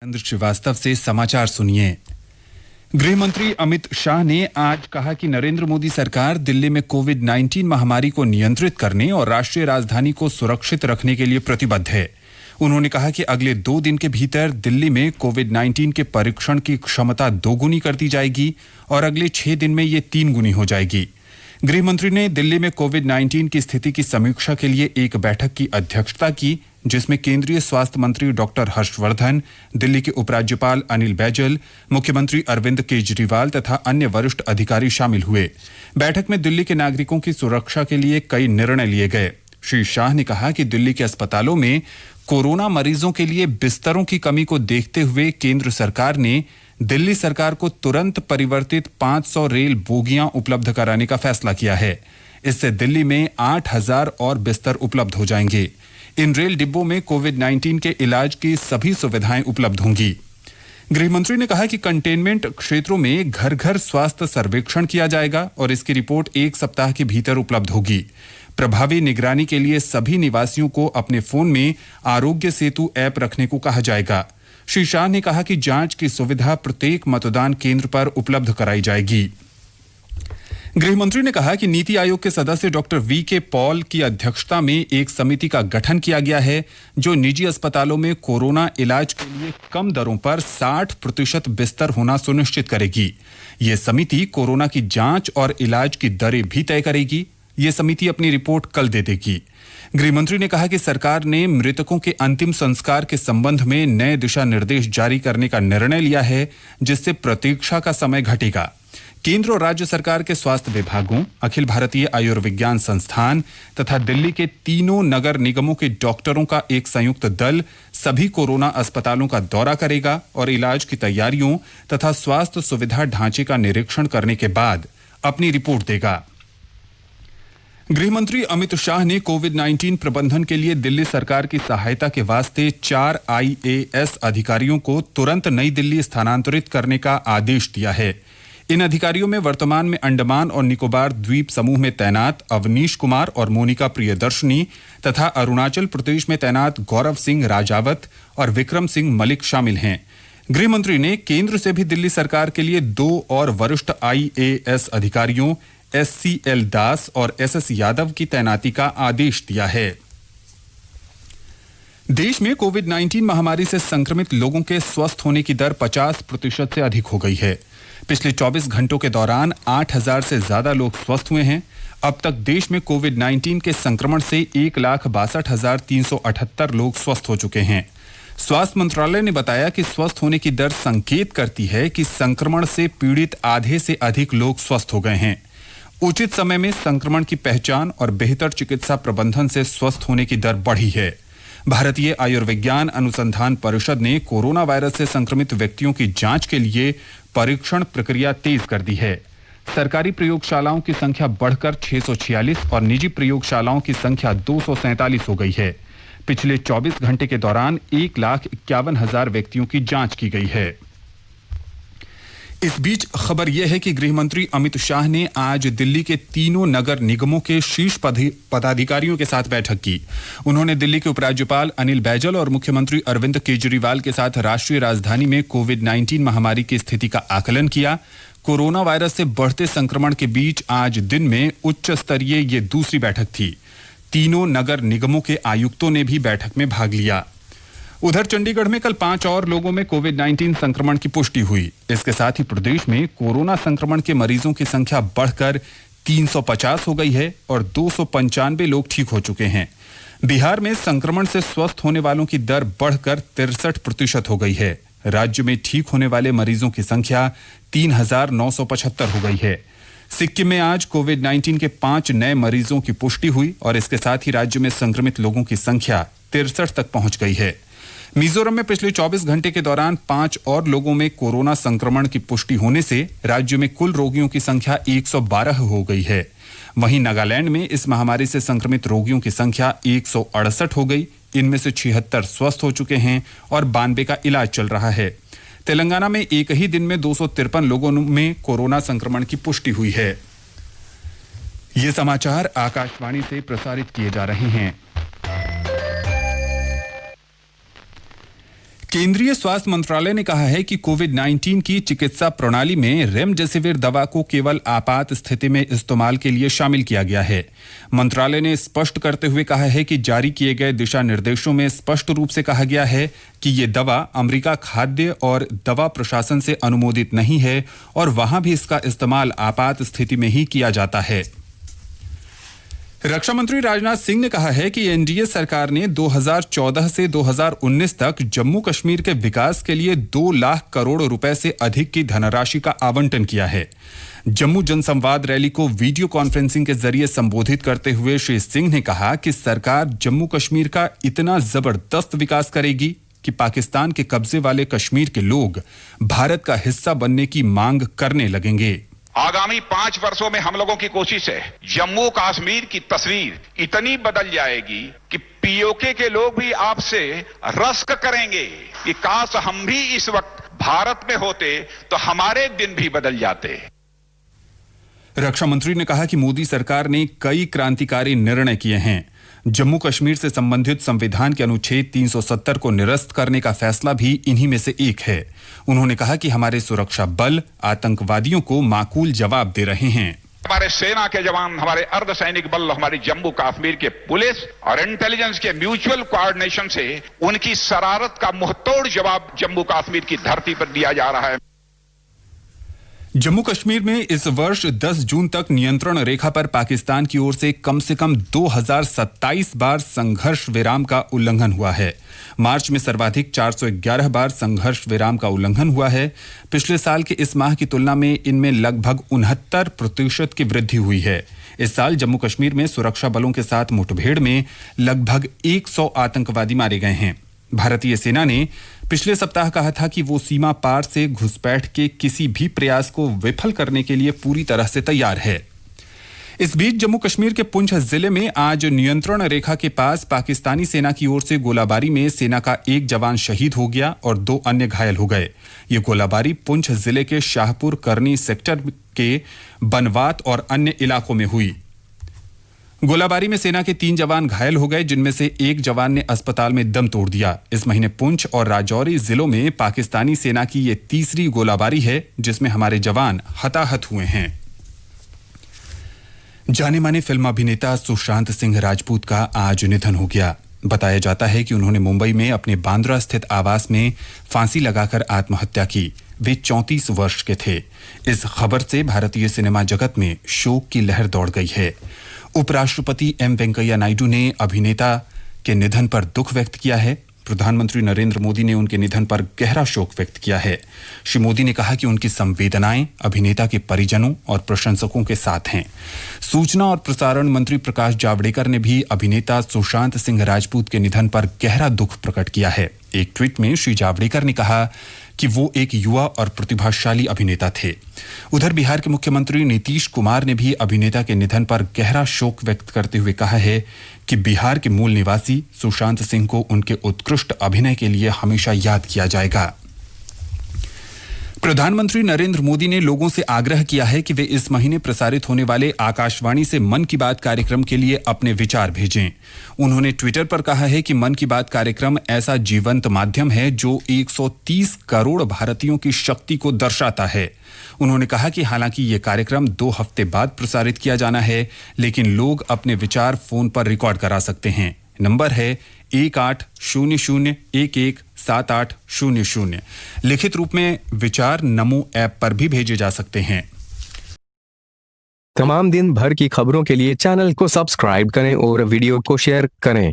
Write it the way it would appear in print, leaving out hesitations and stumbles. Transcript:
चंद्र श्रीवास्तव से समाचार सुनिए। गृह मंत्री अमित शाह ने आज कहा कि नरेंद्र मोदी सरकार दिल्ली में कोविड-19 महामारी को नियंत्रित करने और राष्ट्रीय राजधानी को सुरक्षित रखने के लिए प्रतिबद्ध है। उन्होंने कहा कि अगले 2 दिन के भीतर दिल्ली में कोविड-19 के परीक्षण की क्षमता 2 गुनी कर दी जाएगी और अगले 6 दिन में ये 3 गुनी हो जाएगी। गृह मंत्री ने दिल्ली में कोविड-19 की स्थिति की समीक्षा के लिए एक बैठक की अध्यक्षता की, जिसमें केंद्रीय स्वास्थ्य मंत्री डॉक्टर हर्षवर्धन, दिल्ली के उपराज्यपाल अनिल बैजल, मुख्यमंत्री अरविंद केजरीवाल तथा अन्य वरिष्ठ अधिकारी शामिल हुए। बैठक में दिल्ली के नागरिकों की सुरक्षा के लिए कई निर्णय लिए गए। श्री शाह ने कहा कि दिल्ली के अस्पतालों में कोरोना मरीजों के लिए बिस्तरों की कमी को देखते हुए केंद्र सरकार ने दिल्ली सरकार को तुरंत परिवर्तित 500 रेल बोगियां उपलब्ध कराने का फैसला किया है। इससे दिल्ली में 8000 और बिस्तर उपलब्ध हो जाएंगे। इन रेल डिब्बों में कोविड-19 के इलाज की सभी सुविधाएं उपलब्ध होंगी। गृह मंत्री ने कहा कि कंटेनमेंट क्षेत्रों में घर घर स्वास्थ्य सर्वेक्षण किया जाएगा और इसकी रिपोर्ट 1 सप्ताह के भीतर उपलब्ध होगी। प्रभावी निगरानी के लिए सभी निवासियों को अपने फोन में आरोग्य सेतु ऐप रखने को कहा जाएगा। श्री शाह ने कहा कि जांच की सुविधा प्रत्येक मतदान केंद्र पर उपलब्ध कराई जाएगी। गृह मंत्री ने कहा कि नीति आयोग के सदस्य डॉक्टर वी.के. पॉल की अध्यक्षता में एक समिति का गठन किया गया है, जो निजी अस्पतालों में कोरोना इलाज के लिए कम दरों पर 60% बिस्तर होना सुनिश्चित करेगी। ये समिति कोरोना की जांच और इलाज की दरें भी तय करेगी। ये समिति अपनी रिपोर्ट कल दे देगी। गृह मंत्री ने कहा कि सरकार ने मृतकों के अंतिम संस्कार के संबंध में नए दिशा निर्देश जारी करने का निर्णय लिया है, जिससे प्रतीक्षा का समय घटेगा। केंद्र और राज्य सरकार के स्वास्थ्य विभागों, अखिल भारतीय आयुर्विज्ञान संस्थान तथा दिल्ली के तीनों नगर निगमों के डॉक्टरों का एक संयुक्त दल सभी कोरोना अस्पतालों का दौरा करेगा और इलाज की तैयारियों तथा स्वास्थ्य सुविधा ढांचे का निरीक्षण करने के बाद अपनी रिपोर्ट देगा। गृह मंत्री अमित शाह ने कोविड-19 प्रबंधन के लिए दिल्ली सरकार की सहायता के वास्ते 4 IAS अधिकारियों को तुरंत नई दिल्ली स्थानांतरित करने का आदेश दिया है। इन अधिकारियों में वर्तमान में अंडमान और निकोबार द्वीप समूह में तैनात अवनीश कुमार और मोनिका प्रियदर्शनी तथा अरुणाचल प्रदेश में तैनात गौरव सिंह राजावत और विक्रम सिंह मलिक शामिल हैं। गृह मंत्री ने केंद्र से भी दिल्ली सरकार के लिए 2 और वरिष्ठ IAS अधिकारियों SCL दास और SS यादव की तैनाती का आदेश दिया है। देश में कोविड-19 महामारी से संक्रमित लोगों के स्वस्थ होने की दर 50% से अधिक हो गई है। पिछले 24 घंटों के दौरान 8000 से ज्यादा लोग स्वस्थ हुए हैं। अब तक देश में कोविड-19 के संक्रमण से 1,62,378 लोग स्वस्थ हो चुके हैं। स्वास्थ्य मंत्रालय ने बताया कि स्वस्थ होने की दर संकेत करती है कि संक्रमण से पीड़ित आधे से अधिक लोग स्वस्थ हो गए हैं। उचित समय में संक्रमण की पहचान और बेहतर चिकित्सा प्रबंधन से स्वस्थ होने की दर बढ़ी है। भारतीय आयुर्विज्ञान अनुसंधान परिषद ने कोरोना वायरस से संक्रमित व्यक्तियों की जांच के लिए परीक्षण प्रक्रिया तेज कर दी है। सरकारी प्रयोगशालाओं की संख्या बढ़कर 646 और निजी प्रयोगशालाओं की संख्या 247 हो गई है। पिछले 24 घंटे के दौरान 1,51,000 व्यक्तियों की जांच की गई है। इस बीच खबर यह है कि गृह मंत्री अमित शाह ने आज दिल्ली के तीनों नगर निगमों के शीर्ष पदाधिकारियों के साथ बैठक की। उन्होंने दिल्ली के उपराज्यपाल अनिल बैजल और मुख्यमंत्री अरविंद केजरीवाल के साथ राष्ट्रीय राजधानी में कोविड-19 महामारी की स्थिति का आकलन किया। कोरोना वायरस से बढ़ते संक्रमण के बीच आज दिन में उच्च स्तरीय ये दूसरी बैठक थी। तीनों नगर निगमों के आयुक्तों ने भी बैठक में भाग लिया। उधर चंडीगढ़ में कल 5 और लोगों में कोविड-19 संक्रमण की पुष्टि हुई। इसके साथ ही प्रदेश में कोरोना संक्रमण के मरीजों की संख्या बढ़कर 350 हो गई है और 295 लोग ठीक हो चुके हैं। बिहार में संक्रमण से स्वस्थ होने वालों की दर बढ़कर 63% हो गई है। राज्य में ठीक होने वाले मरीजों की संख्या 3,975 हो गई है। सिक्किम में आज कोविड-19 के 5 नए मरीजों की पुष्टि हुई और इसके साथ ही राज्य में संक्रमित लोगों की संख्या 63 तक पहुंच गई है। मिजोरम में पिछले 24 घंटे के दौरान 5 और लोगों में कोरोना संक्रमण की पुष्टि होने से राज्य में कुल रोगियों की संख्या 112 हो गई है। वहीं नागालैंड में इस महामारी से संक्रमित रोगियों की संख्या 168 हो गई। इनमें से 76 स्वस्थ हो चुके हैं और 92 का इलाज चल रहा है। तेलंगाना में एक ही दिन में 253 लोगों में कोरोना संक्रमण की पुष्टि हुई है। ये समाचार आकाशवाणी से प्रसारित किए जा रहे हैं। केंद्रीय स्वास्थ्य मंत्रालय ने कहा है कि कोविड-19 की चिकित्सा प्रणाली में रेमडेसिविर दवा को केवल आपात स्थिति में इस्तेमाल के लिए शामिल किया गया है। मंत्रालय ने स्पष्ट करते हुए कहा है कि जारी किए गए दिशा निर्देशों में स्पष्ट रूप से कहा गया है कि ये दवा अमेरिका खाद्य और दवा प्रशासन से अनुमोदित नहीं है और वहां भी इसका इस्तेमाल आपात स्थिति में ही किया जाता है। रक्षा मंत्री राजनाथ सिंह ने कहा है कि एनडीए सरकार ने 2014 से 2019 तक जम्मू कश्मीर के विकास के लिए 2 लाख करोड़ रुपए से अधिक की धनराशि का आवंटन किया है। जम्मू जनसंवाद रैली को वीडियो कॉन्फ्रेंसिंग के जरिए संबोधित करते हुए श्री सिंह ने कहा कि सरकार जम्मू कश्मीर का इतना जबरदस्त विकास करेगी कि पाकिस्तान के कब्जे वाले कश्मीर के लोग भारत का हिस्सा बनने की मांग करने लगेंगे। आगामी 5 वर्षों में हम लोगों की कोशिश है जम्मू कश्मीर की तस्वीर इतनी बदल जाएगी कि पीओके के लोग भी आपसे रश्क करेंगे कि काश हम भी इस वक्त भारत में होते तो हमारे दिन भी बदल जाते। रक्षा मंत्री ने कहा कि मोदी सरकार ने कई क्रांतिकारी निर्णय किए हैं। जम्मू कश्मीर से संबंधित संविधान के अनुच्छेद 370 को निरस्त करने का फैसला भी इन्हीं में से एक है। उन्होंने कहा कि हमारे सुरक्षा बल आतंकवादियों को माकूल जवाब दे रहे हैं। हमारे सेना के जवान, हमारे अर्धसैनिक बल, हमारी जम्मू कश्मीर के पुलिस और इंटेलिजेंस के म्यूचुअल कोऑर्डिनेशन से उनकी शरारत का मुंहतोड़ जवाब जम्मू कश्मीर की धरती पर दिया जा रहा है। जम्मू कश्मीर में इस वर्ष 10 जून तक नियंत्रण रेखा पर पाकिस्तान की ओर से कम 2027 बार संघर्ष विराम का उल्लंघन हुआ है। मार्च में सर्वाधिक 411 बार संघर्ष विराम का उल्लंघन हुआ है। पिछले साल के इस माह की तुलना में इनमें लगभग 69% की वृद्धि हुई है। इस साल जम्मू कश्मीर में सुरक्षा बलों के साथ मुठभेड़ में लगभग 100 आतंकवादी मारे गए हैं। भारतीय सेना ने पिछले सप्ताह कहा था कि वो सीमा पार से घुसपैठ के किसी भी प्रयास को विफल करने के लिए पूरी तरह से तैयार है। इस बीच जम्मू कश्मीर के पुंछ जिले में आज नियंत्रण रेखा के पास पाकिस्तानी सेना की ओर से गोलाबारी में सेना का एक जवान शहीद हो गया और 2 अन्य घायल हो गए। ये गोलाबारी पुंछ जिले के शाहपुर करनी सेक्टर के बनवात और अन्य इलाकों में हुई। गोलाबारी में सेना के 3 जवान घायल हो गए, जिनमें से एक जवान ने अस्पताल में दम तोड़ दिया। इस महीने पुंछ और राजौरी जिलों में पाकिस्तानी सेना की ये तीसरी गोलाबारी है जिसमें हमारे जवान हताहत हुए हैं। जाने माने फिल्म अभिनेता सुशांत सिंह राजपूत का आज निधन हो गया। बताया जाता है कि उन्होंने मुंबई में अपने बांद्रा स्थित आवास में फांसी लगाकर आत्महत्या की। वे 34 वर्ष के थे। इस खबर से भारतीय सिनेमा जगत में शोक की लहर दौड़ गई है। उपराष्ट्रपति एम वेंकैया नायडू ने अभिनेता के निधन पर दुख व्यक्त किया है। प्रधानमंत्री नरेंद्र मोदी ने उनके निधन पर गहरा शोक व्यक्त किया है। श्री मोदी ने कहा कि उनकी संवेदनाएं अभिनेता के परिजनों और प्रशंसकों के साथ हैं। सूचना और प्रसारण मंत्री प्रकाश जावड़ेकर ने भी अभिनेता सुशांत सिंह राजपूत के निधन पर गहरा दुख प्रकट किया है। एक ट्वीट में श्री जावड़ेकर ने कहा कि वो एक युवा और प्रतिभाशाली अभिनेता थे। उधर बिहार के मुख्यमंत्री नीतीश कुमार ने भी अभिनेता के निधन पर गहरा शोक व्यक्त करते हुए कहा है कि बिहार के मूल निवासी सुशांत सिंह को उनके उत्कृष्ट अभिनय के लिए हमेशा याद किया जाएगा। प्रधानमंत्री नरेंद्र मोदी ने लोगों से आग्रह किया है कि वे इस महीने प्रसारित होने वाले आकाशवाणी से मन की बात कार्यक्रम के लिए अपने विचार भेजें। उन्होंने ट्विटर पर कहा है कि मन की बात कार्यक्रम ऐसा जीवंत माध्यम है जो 130 करोड़ भारतीयों की शक्ति को दर्शाता है। उन्होंने कहा कि हालांकि ये कार्यक्रम 2 हफ्ते बाद प्रसारित किया जाना है, लेकिन लोग अपने विचार फोन पर रिकॉर्ड करा सकते हैं। नंबर है 1800117800। लिखित रूप में विचार नमो ऐप पर भी भेजे जा सकते हैं। तमाम दिन भर की खबरों के लिए चैनल को सब्सक्राइब करें और वीडियो को शेयर करें।